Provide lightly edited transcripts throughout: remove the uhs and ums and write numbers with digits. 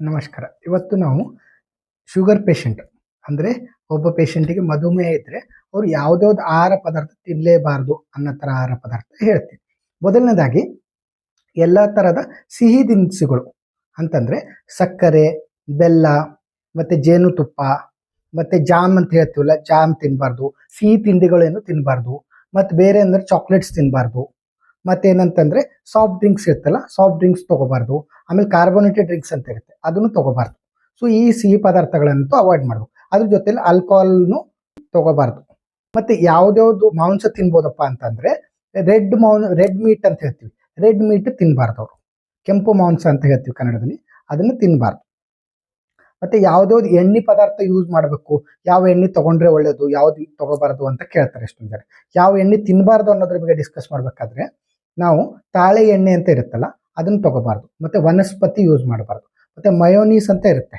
ನಮಸ್ಕಾರ. ಇವತ್ತು ನಾವು ಶುಗರ್ ಪೇಷಂಟ್ ಅಂದರೆ ಒಬ್ಬ ಪೇಷಂಟಿಗೆ ಮಧುಮೇಹ ಇದ್ದರೆ ಅವ್ರು ಯಾವುದ್ಯಾವ್ದು ಆಹಾರ ಪದಾರ್ಥ ತಿನ್ನಲೇಬಾರ್ದು ಅನ್ನೋ ಥರ ಆಹಾರ ಪದಾರ್ಥ ಹೇಳ್ತೀನಿ. ಮೊದಲನೇದಾಗಿ ಎಲ್ಲ ಥರದ ಸಿಹಿ ತಿನಿಸುಗಳು ಅಂತಂದರೆ ಸಕ್ಕರೆ, ಬೆಲ್ಲ ಮತ್ತು ಜೇನುತುಪ್ಪ ಮತ್ತು ಜಾಮ್ ಅಂತ ಹೇಳ್ತೀವಲ್ಲ, ಜಾಮ್ ತಿನ್ನಬಾರ್ದು. ಸಿಹಿ ತಿಂಡಿಗಳೇನು ತಿನ್ನಬಾರ್ದು. ಮತ್ತು ಬೇರೆ ಅಂದರೆ ಚಾಕ್ಲೇಟ್ಸ್ ತಿನ್ನಬಾರ್ದು. ಮತ್ತೇನಂತಂದರೆ ಸಾಫ್ಟ್ ಡ್ರಿಂಕ್ಸ್ ಇರುತ್ತಲ್ಲ, ಸಾಫ್ಟ್ ಡ್ರಿಂಕ್ಸ್ ತೊಗೋಬಾರ್ದು. ಆಮೇಲೆ ಕಾರ್ಬೋನೇಟೆಡ್ ಡ್ರಿಂಕ್ಸ್ ಅಂತ ಇರುತ್ತೆ, ಅದನ್ನು ತೊಗೋಬಾರ್ದು. ಸೊ ಈ ಸಿಹಿ ಪದಾರ್ಥಗಳಂತೂ ಅವಾಯ್ಡ್ ಮಾಡಬೇಕು. ಅದ್ರ ಜೊತೆಲಿ ಆಲ್ಕೋಹಾಲ್ನು ತೊಗೋಬಾರ್ದು. ಮತ್ತು ಯಾವ್ದ್ಯಾವ್ದು ಮಾಂಸ ತಿನ್ಬೋದಪ್ಪ ಅಂತಂದರೆ ರೆಡ್ ಮೀಟ್ ಅಂತ ಹೇಳ್ತೀವಿ. ರೆಡ್ ಮೀಟ್ ತಿನ್ನಬಾರ್ದು ಅವರು. ಕೆಂಪು ಮಾಂಸ ಅಂತ ಹೇಳ್ತೀವಿ ಕನ್ನಡದಲ್ಲಿ, ಅದನ್ನು ತಿನ್ನಬಾರ್ದು. ಮತ್ತು ಯಾವ್ದ್ಯಾವ್ದು ಎಣ್ಣೆ ಪದಾರ್ಥ ಯೂಸ್ ಮಾಡಬೇಕು, ಯಾವ ಎಣ್ಣೆ ತೊಗೊಂಡ್ರೆ ಒಳ್ಳೆಯದು, ಯಾವ್ದು ತೊಗೋಬಾರ್ದು ಅಂತ ಕೇಳ್ತಾರೆ ಎಷ್ಟೊಂದು ಜನ. ಯಾವ ಎಣ್ಣೆ ತಿನ್ನಬಾರ್ದು ಅನ್ನೋದ್ರ ಬಗ್ಗೆ ಡಿಸ್ಕಸ್ ಮಾಡಬೇಕಾದ್ರೆ ನಾವು ತಾಳೆ ಎಣ್ಣೆ ಅಂತ ಇರುತ್ತಲ್ಲ, ಅದನ್ನು ತೊಗೋಬಾರ್ದು. ಮತ್ತು ವನಸ್ಪತಿ ಯೂಸ್ ಮಾಡಬಾರ್ದು. ಮತ್ತು ಮಯೋನೀಸ್ ಅಂತ ಇರುತ್ತೆ,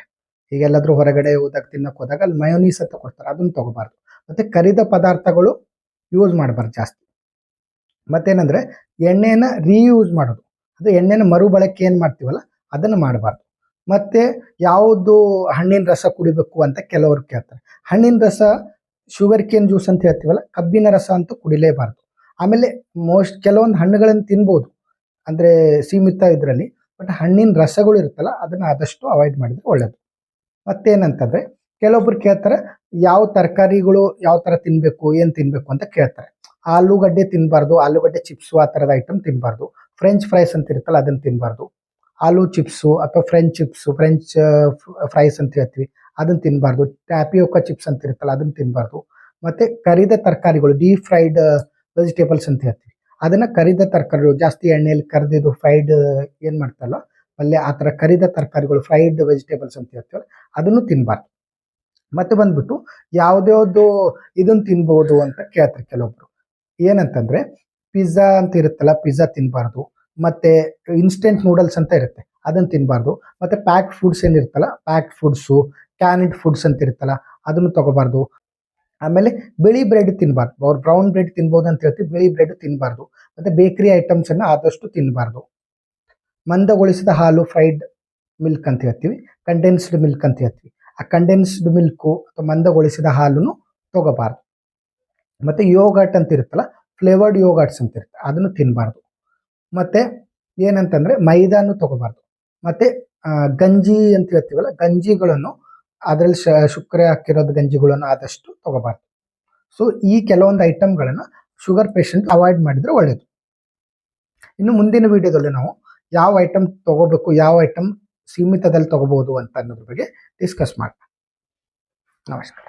ಈಗೆಲ್ಲಾದರೂ ಹೊರಗಡೆ ಹೋದಾಗ ತಿನ್ನಕ್ಕೆ ಹೋದಾಗ ಅಲ್ಲಿ ಮಯೋನೀಸ್ ಅಂತ ಕೊಡ್ತಾರೆ, ಅದನ್ನು ತೊಗೋಬಾರ್ದು. ಮತ್ತು ಕರಿದ ಪದಾರ್ಥಗಳು ಯೂಸ್ ಮಾಡಬಾರ್ದು ಜಾಸ್ತಿ. ಮತ್ತೇನಂದರೆ ಎಣ್ಣೆನ ರೀಯೂಸ್ ಮಾಡೋದು, ಅದು ಎಣ್ಣೆನ ಮರುಬಳಕೆ ಏನು ಮಾಡ್ತೀವಲ್ಲ ಅದನ್ನು ಮಾಡಬಾರ್ದು. ಮತ್ತು ಯಾವುದು ಹಣ್ಣಿನ ರಸ ಕುಡಿಬೇಕು ಅಂತ ಕೆಲವರು ಕೇಳ್ತಾರೆ. ಹಣ್ಣಿನ ರಸ ಶುಗರ್ ಕೇನ್ ಜ್ಯೂಸ್ ಅಂತ ಹೇಳ್ತೀವಲ್ಲ, ಕಬ್ಬಿನ ರಸ ಅಂತೂ ಕುಡಿಲೇಬಾರ್ದು. ಆಮೇಲೆ ಕೆಲವೊಂದು ಹಣ್ಣುಗಳನ್ನು ತಿನ್ಬೋದು, ಅಂದರೆ ಸೀಮಿತ ಇದರಲ್ಲಿ. ಬಟ್ ಹಣ್ಣಿನ ರಸಗಳು ಇರುತ್ತಲ್ಲ, ಅದನ್ನು ಆದಷ್ಟು ಅವಾಯ್ಡ್ ಮಾಡಿದರೆ ಒಳ್ಳೆಯದು. ಮತ್ತೇನಂತಂದರೆ ಕೆಲವೊಬ್ರು ಕೇಳ್ತಾರೆ ಯಾವ ತರಕಾರಿಗಳು ಯಾವ ಥರ ತಿನ್ನಬೇಕು, ಏನು ತಿನ್ನಬೇಕು ಅಂತ ಕೇಳ್ತಾರೆ. ಆಲೂಗಡ್ಡೆ ತಿನ್ನಬಾರ್ದು, ಆಲೂಗಡ್ಡೆ ಚಿಪ್ಸು ಆ ಥರದ ಐಟಮ್ ತಿನ್ನಬಾರ್ದು. ಫ್ರೆಂಚ್ ಫ್ರೈಸ್ ಅಂತ ಇರುತ್ತಲ್ಲ, ಅದನ್ನು ತಿನ್ನಬಾರ್ದು. ಆಲೂ ಚಿಪ್ಸು ಅಥವಾ ಫ್ರೆಂಚ್ ಚಿಪ್ಸು, ಫ್ರೆಂಚ್ ಫ್ರೈಸ್ ಅಂತ ಹೇಳ್ತೀವಿ, ಅದನ್ನು ತಿನ್ನಬಾರ್ದು. ಟ್ಯಾಪಿಯೋಕಾ ಚಿಪ್ಸ್ ಅಂತ ಇರುತ್ತಲ್ಲ, ಅದನ್ನು ತಿನ್ನಬಾರ್ದು. ಮತ್ತು ಕರಿದ ತರಕಾರಿಗಳು, ಡೀಪ್ ಫ್ರೈಡ್ ವೆಜಿಟೇಬಲ್ಸ್ ಅಂತ ಹೇಳ್ತೀವಿ, ಅದನ್ನು ಕರಿದ ತರಕಾರಿಗಳು ಜಾಸ್ತಿ ಎಣ್ಣೆಯಲ್ಲಿ ಕರಿದಿದ್ದು ಫ್ರೈಡ್ ಏನು ಮಾಡ್ತಾರಲ್ಲ ಪಲ್ಯ, ಆ ಥರ ಕರಿದ ತರಕಾರಿಗಳು, ಫ್ರೈಡ್ ವೆಜಿಟೇಬಲ್ಸ್ ಅಂತ ಹೇಳ್ತೀವಲ್ಲ, ಅದನ್ನು ತಿನ್ನಬಾರ್ದು. ಮತ್ತು ಬಂದ್ಬಿಟ್ಟು ಯಾವ್ದ್ಯಾವ್ದು ಇದನ್ನು ತಿನ್ಬೋದು ಅಂತ ಕೇಳ್ತಾರೆ ಕೆಲವೊಬ್ರು. ಏನಂತಂದರೆ ಪಿಜ್ಜಾ ಅಂತ ಇರುತ್ತಲ್ಲ, ಪಿಜ್ಜಾ ತಿನ್ನಬಾರ್ದು. ಮತ್ತು ಇನ್ಸ್ಟೆಂಟ್ ನೂಡಲ್ಸ್ ಅಂತ ಇರುತ್ತೆ, ಅದನ್ನು ತಿನ್ನಬಾರ್ದು. ಮತ್ತು ಪ್ಯಾಕ್ಡ್ ಫುಡ್ಸ್ ಏನಿರುತ್ತಲ್ಲ, ಪ್ಯಾಕ್ಡ್ ಫುಡ್ಸು, ಕ್ಯಾನಿಡ್ ಫುಡ್ಸ್ ಅಂತ ಇರುತ್ತಲ್ಲ, ಅದನ್ನು ತೊಗೋಬಾರ್ದು. ಆಮೇಲೆ ಬಿಳಿ ಬ್ರೆಡ್ ತಿನ್ನಬಾರ್ದು. ಅವ್ರು ಬ್ರೌನ್ ಬ್ರೆಡ್ ತಿನ್ಬೋದು ಅಂತ ಹೇಳ್ತೀವಿ, ಬಿಳಿ ಬ್ರೆಡ್ ತಿನ್ನಬಾರ್ದು. ಮತ್ತು ಬೇಕರಿ ಐಟಮ್ಸನ್ನು ಆದಷ್ಟು ತಿನ್ನಬಾರ್ದು. ಮಂದಗೊಳಿಸಿದ ಹಾಲು, ಫ್ರೈಡ್ ಮಿಲ್ಕ್ ಅಂತ ಹೇಳ್ತೀವಿ, ಕಂಡೆನ್ಸ್ಡ್ ಮಿಲ್ಕ್ ಅಂತ ಹೇಳ್ತೀವಿ, ಆ ಕಂಡೆನ್ಸ್ಡ್ ಮಿಲ್ಕು ಅಥವಾ ಮಂದಗೊಳಿಸಿದ ಹಾಲನ್ನು ತೊಗೋಬಾರ್ದು. ಮತ್ತು ಯೋಗಟ್ ಅಂತ ಇರುತ್ತಲ್ಲ, ಫ್ಲೇವರ್ಡ್ ಯೋಗಟ್ಸ್ ಅಂತ ಇರುತ್ತೆ, ಅದನ್ನು ತಿನ್ನಬಾರ್ದು. ಮತ್ತು ಏನಂತಂದರೆ ಮೈದಾನು ತೊಗೋಬಾರ್ದು. ಮತ್ತು ಗಂಜಿ ಅಂತ ಹೇಳ್ತೀವಲ್ಲ, ಗಂಜಿಗಳನ್ನು ಅದರಲ್ಲಿ ಶುಕ್ರೆ ಹಾಕಿರೋದು ಗಂಜಿಗಳನ್ನು ಆದಷ್ಟು ತೊಗೋಬಾರ್ದು. ಸೊ ಈ ಕೆಲವೊಂದು ಐಟಮ್ಗಳನ್ನು ಶುಗರ್ ಪೇಷಂಟ್ ಅವಾಯ್ಡ್ ಮಾಡಿದರೆ ಒಳ್ಳೆಯದು. ಇನ್ನು ಮುಂದಿನ ವಿಡಿಯೋದಲ್ಲಿ ನಾವು ಯಾವ ಐಟಮ್ ತೊಗೋಬೇಕು, ಯಾವ ಐಟಮ್ ಸೀಮಿತದಲ್ಲಿ ತೊಗೋಬೋದು ಅಂತ ಅನ್ನೋದ್ರ ಬಗ್ಗೆ ಡಿಸ್ಕಸ್ ಮಾಡೋಣ. ನಮಸ್ಕಾರ.